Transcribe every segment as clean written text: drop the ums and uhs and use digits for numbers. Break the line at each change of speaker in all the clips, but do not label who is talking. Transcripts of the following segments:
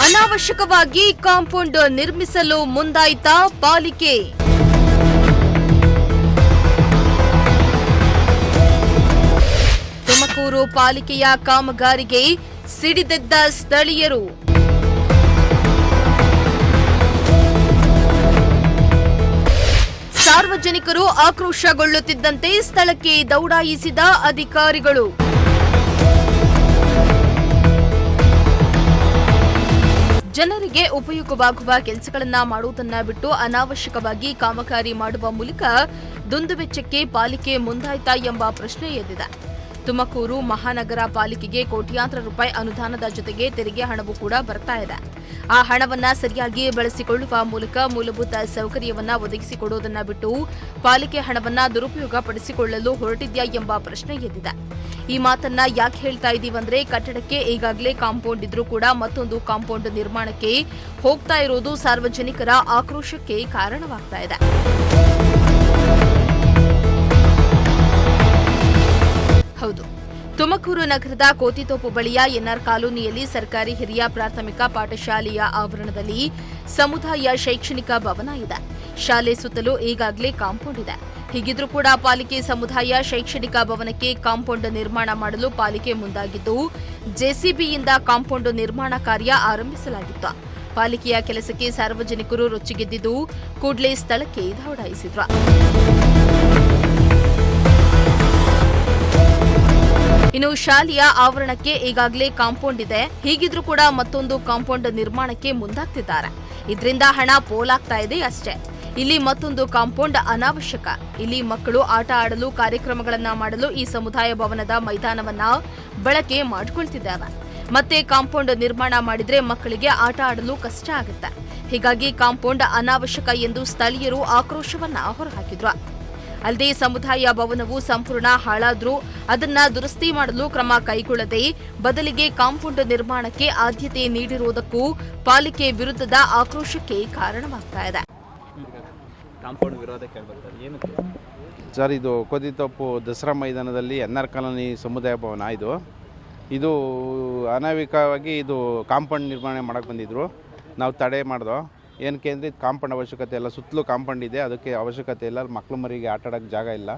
ಅನಾವಶ್ಯಕವಾಗಿ ಕಾಂಪೌಂಡ್ ನಿರ್ಮಿಸಲು ಮುಂದಾಯಿತಾ ಪಾಲಿಕೆ? ತುಮಕೂರು ಪಾಲಿಕೆಯ ಕಾಮಗಾರಿಗೆ ಸಿಡಿದೆದ್ದ ಸ್ಥಳೀಯರು. ಸಾರ್ವಜನಿಕರು ಆಕ್ರೋಶಗೊಳ್ಳುತ್ತಿದ್ದಂತೆ ಸ್ಥಳಕ್ಕೆ ದೌಡಾಯಿಸಿದ ಅಧಿಕಾರಿಗಳು. ಜನರಿಗೆ ಉಪಯೋಗವಾಗುವ ಕೆಲಸಗಳನ್ನ ಮಾಡುವುದನ್ನ ಬಿಟ್ಟು ಅನಾವಶ್ಯಕವಾಗಿ ಕಾಮಗಾರಿ ಮಾಡುವ ಮೂಲಕ ದುಂದುವೆಚ್ಚಕ್ಕೆ ಪಾಲಿಕೆ ಮುಂದಾಯ್ತಾ ಎಂಬ ಪ್ರಶ್ನೆ ಎದ್ದಿದೆ. ತುಮಕೂರು ಮಹಾನಗರ ಪಾಲಿಕೆಗೆ ಕೋಟ್ಯಾಂತರ ರೂಪಾಯಿ ಅನುದಾನದ ಜೊತೆಗೆ ತೆರಿಗೆ ಹಣವೂ ಕೂಡ ಬರ್ತಾ ಇದೆ. ಆ ಹಣವನ್ನ ಸರಿಯಾಗಿ ಬಳಸಿಕೊಳ್ಳುವ ಮೂಲಕ ಮೂಲಭೂತ ಸೌಕರ್ಯವನ್ನ ಒದಗಿಸಿಕೊಡುವುದನ್ನ ಬಿಟ್ಟು ಪಾಲಿಕೆ ಹಣವನ್ನ ದುರುಪಯೋಗ ಪಡಿಸಿಕೊಳ್ಳಲು ಹೊರಟಿದ್ಯಾ ಎಂಬ ಪ್ರಶ್ನೆ ಎದ್ದಿದೆ. ಈ ಮಾತನ್ನ ಯಾಕೆ ಹೇಳ್ತಾ ಇದ್ದೀವಂದ್ರೆ, ಕಟ್ಟಡಕ್ಕೆ ಈಗಾಗಲೇ ಕಾಂಪೌಂಡ್ ಇದ್ರೂ ಕೂಡ ಮತ್ತೊಂದು ಕಾಂಪೌಂಡ್ ನಿರ್ಮಾಣಕ್ಕೆ ಹೋಗ್ತಾ ಇರೋದು ಸಾರ್ವಜನಿಕರ ಆಕ್ರೋಶಕ್ಕೆ ಕಾರಣವಾಗ್ತಾ ಇದೆ. ಹೌದು, ತುಮಕೂರು ನಗರದ ಕೋತಿತೋಪು ಬಳಿಯ ಎನ್ಆರ್ ಕಾಲೋನಿಯಲ್ಲಿ ಸರ್ಕಾರಿ ಹಿರಿಯ ಪ್ರಾಥಮಿಕ ಪಾಠಶಾಲೆಯ ಆವರಣದಲ್ಲಿ ಸಮುದಾಯ ಶೈಕ್ಷಣಿಕ ಭವನ ಇದೆ. ಶಾಲೆ ಸುತ್ತಲೂ ಈಗಾಗಲೇ ಕಾಂಪೌಂಡ್ ಇದೆ. ಹೀಗಿದ್ರೂ ಕೂಡ ಪಾಲಿಕೆ ಸಮುದಾಯ ಶೈಕ್ಷಣಿಕ ಭವನಕ್ಕೆ ಕಾಂಪೌಂಡ್ ನಿರ್ಮಾಣ ಮಾಡಲು ಪಾಲಿಕೆ ಮುಂದಾಗಿದ್ದು, ಜೆಸಿಬಿಯಿಂದ ಕಾಂಪೌಂಡ್ ನಿರ್ಮಾಣ ಕಾರ್ಯ ಆರಂಭಿಸಲಾಗಿತ್ತು. ಪಾಲಿಕೆಯ ಕೆಲಸಕ್ಕೆ ಸಾರ್ವಜನಿಕರು ರೊಚ್ಚಿಗೆದ್ದಿದ್ದು ಕೂಡಲೇ ಸ್ಥಳಕ್ಕೆ ದೌಡಾಯಿಸಿದ್ರು. ಇನ್ನು ಶಾಲೆಯ ಆವರಣಕ್ಕೆ ಈಗಾಗಲೇ ಕಾಂಪೌಂಡ್ ಇದೆ. ಹೀಗಿದ್ರೂ ಕೂಡ ಮತ್ತೊಂದು ಕಾಂಪೌಂಡ್ ನಿರ್ಮಾಣಕ್ಕೆ ಮುಂದಾಗ್ತಿದ್ದಾರೆ. ಇದರಿಂದ ಹಣ ಪೋಲಾಗ್ತಾ ಇದೆ ಅಷ್ಟೇ. ಇಲ್ಲಿ ಮತ್ತೊಂದು ಕಾಂಪೌಂಡ್ ಅನಾವಶ್ಯಕ. ಇಲ್ಲಿ ಮಕ್ಕಳು ಆಟ ಆಡಲು, ಕಾರ್ಯಕ್ರಮಗಳನ್ನ ಮಾಡಲು ಈ ಸಮುದಾಯ ಭವನದ ಮೈದಾನವನ್ನ ಬಳಕೆ ಮಾಡಿಕೊಳ್ತಿದ್ದಾರೆ. ಮತ್ತೆ ಕಾಂಪೌಂಡ್ ನಿರ್ಮಾಣ ಮಾಡಿದ್ರೆ ಮಕ್ಕಳಿಗೆ ಆಟ ಆಡಲು ಕಷ್ಟ ಆಗುತ್ತೆ. ಹೀಗಾಗಿ ಕಾಂಪೌಂಡ್ ಅನಾವಶ್ಯಕ ಎಂದು ಸ್ಥಳೀಯರು ಆಕ್ರೋಶವನ್ನ ಹೊರಹಾಕಿದ್ರು. ಅಲ್ಲದೆ ಸಮುದಾಯ ಭವನವು ಸಂಪೂರ್ಣ ಹಾಳಾದ್ರೂ ಅದನ್ನ ದುರಸ್ತಿ ಮಾಡಲು ಕ್ರಮ ಕೈಗೊಳ್ಳದೆ ಬದಲಿಗೆ ಕಾಂಪೌಂಡ್ ನಿರ್ಮಾಣಕ್ಕೆ ಆದ್ಯತೆ ನೀಡಿರುವುದಕ್ಕೂ ಪಾಲಿಕೆ ವಿರುದ್ಧದ ಆಕ್ರೋಶಕ್ಕೆ ಕಾರಣವಾಗ್ತಾ ಇದೆ.
ಸರ್, ಇದು ಕೋತಿತೋಪು ದಸರಾ ಮೈದಾನದಲ್ಲಿ ಎನ್ಆರ್ ಕಾಲೋನಿ ಸಮುದಾಯ ಭವನ. ಇದು ಅನಾವಶ್ಯಕವಾಗಿ ಇದು ಕಾಂಪೌಂಡ್ ನಿರ್ಮಾಣ ಮಾಡಕ್ಕೆ ಬಂದಿದ್ರು. ನಾವು ತಡೆ ಮಾಡ್ದೋ. ಏನಕ್ಕೆ ಅಂದರೆ ಕಾಂಪೌಂಡ್ ಅವಶ್ಯಕತೆ ಇಲ್ಲ. ಸುತ್ತಲೂ ಕಾಂಪೌಂಡ್ ಇದೆ, ಅದಕ್ಕೆ ಅವಶ್ಯಕತೆ ಇಲ್ಲ. ಮಕ್ಳು ಮರಿಗೆ ಆಟ ಆಡೋಕ್ಕೆ ಜಾಗ ಇಲ್ಲ.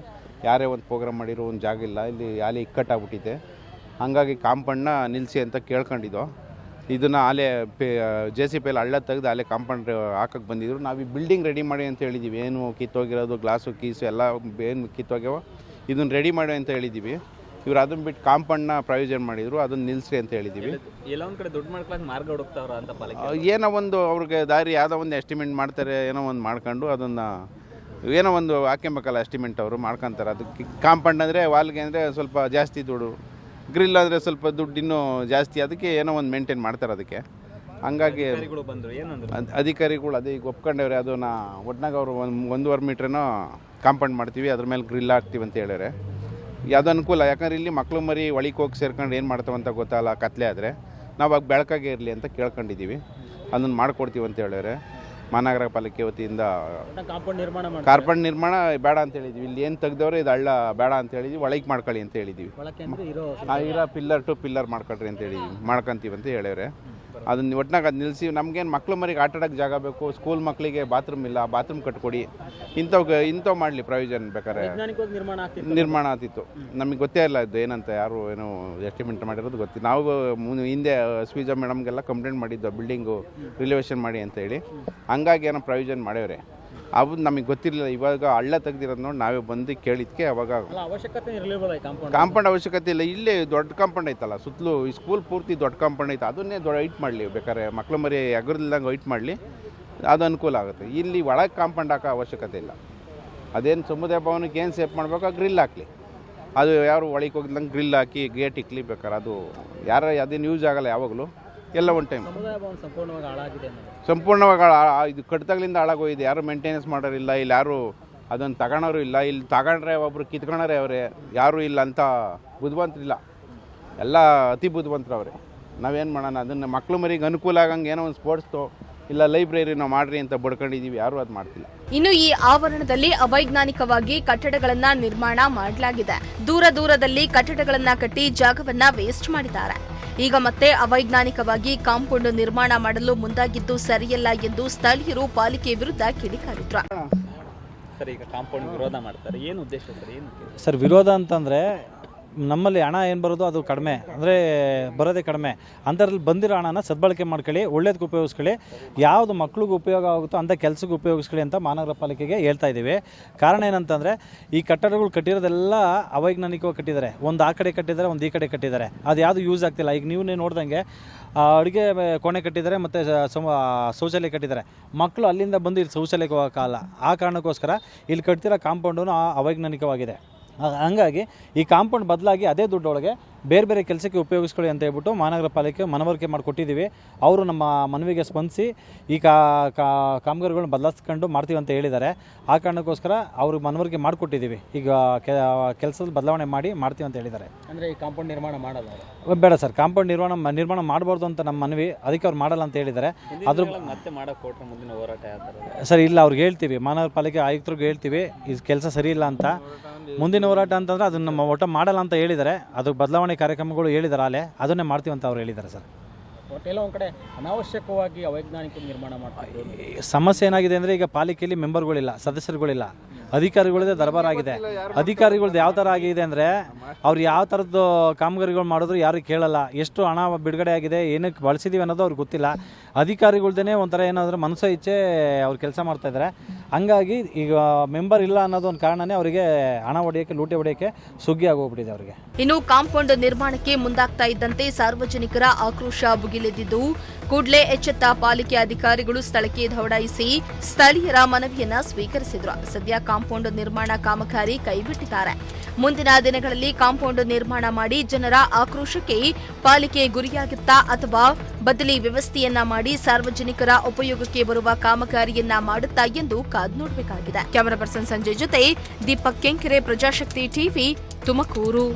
ಯಾರೇ ಒಂದು ಪ್ರೋಗ್ರಾಮ್ ಮಾಡಿರೋ ಒಂದು ಜಾಗ ಇಲ್ಲ. ಇಲ್ಲಿ ಆಲೆ ಇಕ್ಕಟ್ಟಾಗ್ಬಿಟ್ಟಿದೆ. ಹಾಗಾಗಿ ಕಾಂಪೌಂಡನ್ನ ನಿಲ್ಲಿಸಿ ಅಂತ ಕೇಳ್ಕೊಂಡಿದ್ದೋ. ಇದನ್ನು ಆಲೆ JCB ಹಳ್ಳ ತೆಗೆದು ಆಲೆ ಕಾಂಪೌಂಡ್ ಹಾಕಕ್ಕೆ ಬಂದಿದ್ರು. ನಾವು ಈ ಬಿಲ್ಡಿಂಗ್ ರೆಡಿ ಮಾಡಿ ಅಂತ ಹೇಳಿದ್ದೀವಿ. ಏನು ಕಿತ್ತೋಗಿರೋದು, ಗ್ಲಾಸು ಕೀಸು ಎಲ್ಲ ಏನು ಕಿತ್ತೋಗ್ಯಾವ, ಇದನ್ನು ರೆಡಿ ಮಾಡಿ ಅಂತ ಹೇಳಿದ್ದೀವಿ. ಇವ್ರು ಅದನ್ನ ಬಿಟ್ಟು ಕಾಂಪೌಂಡ್ನ ಪ್ರಯೋಜನ ಮಾಡಿದ್ರು. ಅದನ್ನ ನಿಲ್ಲಿಸ್ರಿ ಅಂತ ಹೇಳಿದ್ದೀವಿ.
ಎಲ್ಲ ಒಂದು ಕಡೆ ದುಡ್ಡು ಮಾಡ್ಕೊಳಕ್ಕೆ ಮಾರ್ಗ ಹುಡುಕ್ತಾವ್ರ ಅಂತ ಪಾಲಿಕೆ
ಏನೋ ಒಂದು ಅವ್ರಿಗೆ ದಾರಿ ಯಾವುದೋ ಒಂದು ಎಸ್ಟಿಮೇಟ್ ಮಾಡ್ತಾರೆ. ಏನೋ ಒಂದು ಮಾಡ್ಕೊಂಡು ಅದನ್ನು ಏನೋ ಒಂದು ಹಾಕ್ಯಬೇಕಲ್ಲ, ಎಸ್ಟಿಮೇಟ್ ಅವರು ಮಾಡ್ಕೊತಾರೆ. ಅದಕ್ಕೆ ಕಾಂಪೌಂಡ್ ಅಂದರೆ ವಾಲ್ಗೆ ಅಂದರೆ ಸ್ವಲ್ಪ ಜಾಸ್ತಿ ದುಡ್ಡು, ಗ್ರಿಲ್ ಅಂದರೆ ಸ್ವಲ್ಪ ದುಡ್ಡು ಇನ್ನೂ ಜಾಸ್ತಿ. ಅದಕ್ಕೆ ಏನೋ ಒಂದು ಮೇಂಟೈನ್ ಮಾಡ್ತಾರೆ. ಅದಕ್ಕೆ ಹಂಗಾಗಿ ಅಧಿಕಾರಿಗಳು ಅದೇ ಈಗ ಒಪ್ಕೊಂಡವ್ರೆ. ಅದನ್ನ ಒಟ್ನಾಗ ಅವರು 1.5 ಮೀಟ್ರನೋ ಕಾಂಪೌಂಡ್ ಮಾಡ್ತೀವಿ, ಅದ್ರ ಮೇಲೆ ಗ್ರಿಲ್ ಹಾಕ್ತೀವಿ ಅಂತ ಹೇಳ್ಯಾರೆ. ಅದು ಅನುಕೂಲ. ಯಾಕಂದ್ರೆ ಇಲ್ಲಿ ಮಕ್ಳು ಮರಿ ಒಳಗೆ ಹೋಗಿ ಸೇರ್ಕೊಂಡು ಏನು ಮಾಡ್ತಾವಂತ ಗೊತ್ತಲ್ಲ. ಕತ್ಲೆ ಆದರೆ ನಾವು ಆಗ ಬೆಳಕಾಗೆ ಇರಲಿ ಅಂತ ಕೇಳ್ಕೊಂಡಿದ್ದೀವಿ. ಅದನ್ನು ಮಾಡಿಕೊಡ್ತೀವಿ ಅಂತ ಹೇಳಿದ್ರೆ ಮಹಾನಗರ ಪಾಲಿಕೆ ವತಿಯಿಂದ ಕಾಂಪೌಂಡ್ ನಿರ್ಮಾಣ ಬೇಡ ಅಂತ ಹೇಳಿದ್ವಿ. ಇಲ್ಲಿ ಏನು ತೆಗ್ದವ್ರೆ ಇದು ಹಳ್ಳ ಬೇಡ ಅಂತ ಹೇಳಿದ್ವಿ. ಒಳಗೆ ಮಾಡ್ಕೊಳ್ಳಿ ಅಂತ ಹೇಳಿದ್ದೀವಿ. ಇರೋ ಪಿಲ್ಲರ್ ಟು ಪಿಲ್ಲರ್ ಮಾಡ್ಕೊಳ್ರಿ ಅಂತ ಹೇಳಿದ್ವಿ. ಮಾಡ್ಕೊತೀವಿ ಅಂತ ಹೇಳಿವ್ರೆ. ಅದನ್ನ ಒಟ್ನಾಗ ಅದು ನಿಲ್ಲಿಸಿ. ನಮಗೇನು ಮಕ್ಳು ಮರಿಗೆ ಆಟ ಆಡೋಕ್ಕೆ ಜಾಗ ಬೇಕು, ಸ್ಕೂಲ್ ಮಕ್ಕಳಿಗೆ ಬಾತ್ರೂಮ್ ಇಲ್ಲ, ಬಾತ್ರೂಮ್ ಕಟ್ಕೊಡಿ. ಇಂಥವು ಮಾಡಲಿ ಪ್ರಯೋಜನ ಬೇಕಾದ್ರೆ ನಿರ್ಮಾಣ ಆಗ್ತಿತ್ತು. ನಮಗೆ ಗೊತ್ತೇ ಇಲ್ಲ ಇದು ಏನಂತ, ಯಾರು ಏನೋ ಎಸ್ಟಿಮೇಟ್ ಮಾಡಿರೋದು ಗೊತ್ತಿಲ್ಲ. ನಾವು ಹಿಂದೆ ಸ್ವೀಜಾ ಮೇಡಮ್ಗೆಲ್ಲ ಕಂಪ್ಲೇಂಟ್ ಮಾಡಿದ್ದು ಬಿಲ್ಡಿಂಗು ರಿಲಿವೇಷನ್ ಮಾಡಿ ಅಂತ ಹೇಳಿ. ಹಂಗಾಗಿ ಏನೋ ಪ್ರಯೋಜನ ಮಾಡ್ಯವ್ರೆ. ಅದು ನಮಗೆ ಗೊತ್ತಿರಲಿಲ್ಲ. ಇವಾಗ ಹಳ್ಳ ತೆಗ್ದಿರೋದು ನೋಡಿ ನಾವೇ ಬಂದು ಕೇಳಿದ್ಕೆ ಅವಾಗ ಕಾಂಪೌಂಡ್ ಅವಶ್ಯಕತೆ ಇಲ್ಲ. ಇಲ್ಲೇ ದೊಡ್ಡ ಕಾಂಪೌಂಡ್ ಐತಲ್ಲ ಸುತ್ತಲೂ. ಈ ಸ್ಕೂಲ್ ಪೂರ್ತಿ ದೊಡ್ಡ ಕಾಂಪೌಂಡ್ ಐತೆ. ಅದನ್ನೇ ಹೈಟ್ ಮಾಡಲಿ ಬೇಕಾದ್ರೆ. ಮಕ್ಳು ಮರಿ ಎಗರ್ದಿಲ್ದಂಗೆ ಹೈಟ್ ಮಾಡಲಿ, ಅದು ಅನುಕೂಲ ಆಗುತ್ತೆ. ಇಲ್ಲಿ ಒಳಗೆ ಕಾಂಪೌಂಡ್ ಹಾಕೋ ಅವಶ್ಯಕತೆ ಇಲ್ಲ. ಅದೇನು ಸಮುದಾಯ ಭವನಕ್ಕೆ ಏನು ಸೇಫ್ ಮಾಡಬೇಕು, ಗ್ರಿಲ್ ಹಾಕಲಿ. ಅದು ಯಾರು ಒಳಗೆ ಹೋಗಿದ್ದಂಗೆ ಗ್ರಿಲ್ ಹಾಕಿ ಗೇಟ್ ಇಕ್ಲಿ ಬೇಕಾರೆ. ಅದು ಅದೇನು ಯೂಸ್ ಆಗಲ್ಲ ಯಾವಾಗಲೂ. ಎಲ್ಲ ಒಂದು ಟೈಮ್ ಸಂಪೂರ್ಣವಾಗಿ ಇದು ಕಟ್ದಾಗ್ಲಿಂದ ಹಾಳಾಗೋಗಿದೆ. ಯಾರು ಮೇಂಟೆನೆನ್ಸ್ ಮಾಡೋರಿಲ್ಲ. ಇಲ್ಲಿ ಯಾರು ಅದನ್ನು ತಗೊಳೋರು ಇಲ್ಲ. ಇಲ್ಲಿ ತಗೊಂಡ್ರೆ ಒಬ್ರು ಕಿತ್ಕೊಂಡ್ರೆ ಅವರೇ, ಯಾರೂ ಇಲ್ಲ ಅಂತ ಬುದ್ಧಿವಂತರಿಲ್ಲ. ಎಲ್ಲ ಅತಿ ಬುದ್ಧಿವಂತರವ್ರೆ. ನಾವೇನು ಮಾಡೋಣ, ಅದನ್ನು ಮಕ್ಳು ಮರಿಗೆ ಅನುಕೂಲ ಆಗಂಗೆ ಏನೋ ಒಂದು ಸ್ಪೋರ್ಟ್ಸ್ದು ಇಲ್ಲ ಲೈಬ್ರರಿನ ಮಾಡ್ರಿ ಅಂತ ಬಡ್ಕೊಂಡಿದ್ದೀವಿ. ಯಾರೂ ಅದು ಮಾಡ್ತಿಲ್ಲ.
ಇನ್ನು ಈ ಆವರಣದಲ್ಲಿ ಅವೈಜ್ಞಾನಿಕವಾಗಿ ಕಟ್ಟಡಗಳನ್ನ ನಿರ್ಮಾಣ ಮಾಡಲಾಗಿದೆ. ದೂರದಲ್ಲಿ ಕಟ್ಟಡಗಳನ್ನ ಕಟ್ಟಿ ಜಾಗವನ್ನ ವೇಸ್ಟ್ ಮಾಡಿದ್ದಾರೆ. ಈಗ ಮತ್ತೆ ಅವೈಜ್ಞಾನಿಕವಾಗಿ ಕಾಂಪೌಂಡ್ ನಿರ್ಮಾಣ ಮಾಡಲು ಮುಂದಾಗಿದ್ದು ಸರಿಯಲ್ಲ ಎಂದು ಸ್ಥಳೀಯರು ಪಾಲಿಕೆ ವಿರುದ್ಧ ಕಿಡಿಕಾರಿದ್ರು.
ಸರ್, ಈಗ ಕಾಂಪೌಂಡ್ ವಿರೋಧ ಮಾಡ್ತಾರೆ, ಏನು ಉದ್ದೇಶ ಸರ್? ಏನು
ಸರ್, ವಿರೋಧ ಅಂತಂದರೆ ನಮ್ಮಲ್ಲಿ ಹಣ ಏನು ಬರೋದು ಅದು ಕಡಿಮೆ, ಅಂದರೆ ಬರೋದೇ ಕಡಿಮೆ. ಅಂಥದ್ರಲ್ಲಿ ಬಂದಿರೋ ಹಣನ ಸದ್ಬಳಕೆ ಮಾಡ್ಕೊಳ್ಳಿ, ಒಳ್ಳೇದಕ್ಕೆ ಉಪಯೋಗಿಸ್ಕೊಳ್ಳಿ, ಯಾವುದು ಮಕ್ಳಿಗೆ ಉಪಯೋಗ ಆಗುತ್ತೋ ಅಂಥ ಕೆಲಸಕ್ಕೆ ಉಪಯೋಗಿಸ್ಕೊಳ್ಳಿ ಅಂತ ಮಹಾನಗರ ಪಾಲಿಕೆಗೆ ಹೇಳ್ತಾ ಇದ್ದೀವಿ. ಕಾರಣ ಏನಂತಂದರೆ ಈ ಕಟ್ಟಡಗಳು ಕಟ್ಟಿರೋದೆಲ್ಲ ಅವೈಜ್ಞಾನಿಕವಾಗಿ ಕಟ್ಟಿದ್ದಾರೆ. ಒಂದು ಆ ಕಡೆ ಕಟ್ಟಿದ್ದಾರೆ, ಒಂದು ಈ ಕಡೆ ಕಟ್ಟಿದ್ದಾರೆ. ಅದು ಯಾವುದು ಯೂಸ್ ಆಗ್ತಿಲ್ಲ. ಈಗ ನೀವು ನೋಡ್ದಂಗೆ ಅಡುಗೆ ಕೋಣೆ ಕಟ್ಟಿದ್ದಾರೆ ಮತ್ತು ಶೌಚಾಲಯ ಕಟ್ಟಿದ್ದಾರೆ. ಮಕ್ಕಳು ಅಲ್ಲಿಂದ ಬಂದು ಇಲ್ಲಿ ಶೌಚಾಲಯಕ್ಕೆ ಹೋಗೋಕ್ಕಾಗಲ್ಲ. ಆ ಕಾರಣಕ್ಕೋಸ್ಕರ ಇಲ್ಲಿ ಕಟ್ತಿರೋ ಕಾಂಪೌಂಡು ಅವೈಜ್ಞಾನಿಕವಾಗಿದೆ. ಹಂಗಾಗಿ ಈ ಕಾಂಪೌಂಡ್ ಬದಲಾಗಿ ಅದೇ ದುಡ್ಡೊಳಗೆ ಬೇರೆ ಬೇರೆ ಕೆಲಸಕ್ಕೆ ಉಪಯೋಗಿಸ್ಕೊಳ್ಳಿ ಅಂತ ಹೇಳ್ಬಿಟ್ಟು ಮಹಾನಗರ ಪಾಲಿಕೆ ಮನವರಿಕೆ ಮಾಡಿಕೊಟ್ಟಿದ್ದೀವಿ. ಅವರು ನಮ್ಮ ಮನವಿಗೆ ಸ್ಪಂದಿಸಿ ಈ ಕಾಮಗಾರಿಗಳನ್ನ ಬದಲಾಯಿಸ್ಕೊಂಡು ಮಾಡ್ತೀವಿ ಅಂತ ಹೇಳಿದ್ದಾರೆ. ಆ ಕಾರಣಕ್ಕೋಸ್ಕರ ಅವ್ರಿಗೆ ಮನವರಿಕೆ ಮಾಡಿಕೊಟ್ಟಿದ್ದೀವಿ. ಈಗ ಕೆಲಸದ ಬದಲಾವಣೆ ಮಾಡ್ತೀವಿ ಅಂತ ಹೇಳಿದ್ದಾರೆ.
ಅಂದರೆ ಈ ಕಾಂಪೌಂಡ್ ನಿರ್ಮಾಣ ಮಾಡಲ್ಲ?
ಬೇಡ ಸರ್, ಕಾಂಪೌಂಡ್ ನಿರ್ಮಾಣ ಮಾಡಬಾರ್ದು ಅಂತ ನಮ್ಮ ಮನವಿ. ಅದಕ್ಕೆ ಅವ್ರು ಮಾಡಲ್ಲ ಅಂತ ಹೇಳಿದ್ದಾರೆ. ಅದ್ರ
ಮತ್ತೆ ಮಾಡೋಕೆ ಕೊಟ್ಟರೆ ಮುಂದಿನ ಹೋರಾಟ ಯಾವ ಥರ?
ಸರ್, ಇಲ್ಲ, ಅವ್ರಿಗೆ ಹೇಳ್ತೀವಿ, ಮಹಾನಗರ ಪಾಲಿಕೆ ಆಯುಕ್ತರಿಗೆ ಹೇಳ್ತೀವಿ ಈ ಕೆಲಸ ಸರಿ ಇಲ್ಲ ಅಂತ. ಮುಂದಿನ ಹೋರಾಟ ಅಂತಂದರೆ ಅದನ್ನು ನಮ್ಮ ಒಟ್ಟು ಮಾಡಲ್ಲ ಅಂತ ಹೇಳಿದ್ದಾರೆ. ಅದು ಬದಲಾವಣೆ ಕಾರ್ಯಕ್ರಮಗಳು ಹೇಳಿದ್ದಾರೆ, ಅಲ್ಲೇ ಅದನ್ನೇ ಮಾಡ್ತೀವಿ ಅಂತ ಅವ್ರು ಹೇಳಿದ್ದಾರೆ ಸರ್.
ಎಲ್ಲ ಒಂದು ಕಡೆ ಅನಾವಶ್ಯಕವಾಗಿ ಅವೈಜ್ಞಾನಿಕ ನಿರ್ಮಾಣ ಮಾಡ್ತಾರೆ.
ಸಮಸ್ಯೆ ಏನಾಗಿದೆ ಅಂದರೆ ಈಗ ಪಾಲಿಕೆಯಲ್ಲಿ ಮೆಂಬರ್ಗಳಿಲ್ಲ, ಸದಸ್ಯರುಗಳಿಲ್ಲ, ಅಧಿಕಾರಿಗಳದೇ ದರ್ಬಾರಾಗಿದೆ. ಅಧಿಕಾರಿಗಳ್ದು ಯಾವ ಥರ ಆಗಿದೆ ಅಂದರೆ ಅವ್ರು ಯಾವ ಥರದ್ದು ಕಾಮಗಾರಿಗಳು ಮಾಡಿದ್ರು ಯಾರು ಕೇಳಲ್ಲ. ಎಷ್ಟು ಹಣ ಬಿಡುಗಡೆ ಆಗಿದೆ, ಏನಕ್ಕೆ ಬಳಸಿದ್ದೀವಿ ಅನ್ನೋದು ಅವ್ರಿಗೆ ಗೊತ್ತಿಲ್ಲ. ಅಧಿಕಾರಿಗಳ್ದೇ ಒಂಥರ ಏನಾದರೂ ಮನಸ್ಸು ಇಚ್ಛೆ ಅವ್ರು ಕೆಲಸ ಮಾಡ್ತಾಯಿದ್ದಾರೆ. ಹಂಗಾಗಿ ಈಗ ಮೆಂಬರ್ ಇಲ್ಲ ಅನ್ನೋದು ಒಂದು ಕಾರಣನೇ ಅವರಿಗೆ ಹಣ ಹೊಡೆಯೋಕ್ಕೆ, ಲೂಟೆ ಹೊಡೆಯೋಕ್ಕೆ ಸುಗ್ಗಿ ಆಗೋಗ್ಬಿಟ್ಟಿದೆ ಅವರಿಗೆ.
ಇನ್ನು ಕಾಂಪೌಂಡ್ ನಿರ್ಮಾಣಕ್ಕೆ ಮುಂದಾಗ್ತಾ ಇದ್ದಂತೆ ಸಾರ್ವಜನಿಕರ ಆಕ್ರೋಶ ಭುಗಿಲೆದ್ದಿದ್ದು ಕೂಡಲೇ ಎಚ್ಚೆತ್ತ ಪಾಲಿಕೆ ಅಧಿಕಾರಿಗಳು ಸ್ಥಳಕ್ಕೆ ದೌಡಾಯಿಸಿ ಸ್ಥಳೀಯರ ಮನವಿಯನ್ನ ಸ್ವೀಕರಿಸಿದ್ರು. ಸದ್ಯ ಕಾಂಪೌಂಡ್ ನಿರ್ಮಾಣ ಕಾಮಗಾರಿ ಕೈಬಿಟ್ಟಿದ್ದಾರೆ. ಮುಂದಿನ ದಿನಗಳಲ್ಲಿ ಕಾಂಪೌಂಡ್ ನಿರ್ಮಾಣ ಮಾಡಿ ಜನರ ಆಕ್ರೋಶಕ್ಕೆ ಪಾಲಿಕೆ ಗುರಿಯಾಗುತ್ತಾ ಅಥವಾ ಬದಲಿ ವ್ಯವಸ್ಥೆಯನ್ನ ಮಾಡಿ ಸಾರ್ವಜನಿಕರ ಉಪಯೋಗಕ್ಕೆ ಬರುವ ಕಾಮಗಾರಿಯನ್ನ ಮಾಡುತ್ತಾ ಎಂದು ಕಾದು ನೋಡಬೇಕಾಗಿದೆ. ಕ್ಯಾಮರಾ ಪರ್ಸನ್ ಸಂಜಯ್ ಜೊತೆ ದೀಪಕ್ ಕೆಂಕೆರೆ, ಪ್ರಜಾಶಕ್ತಿ ಟಿವಿ, ತುಮಕೂರು.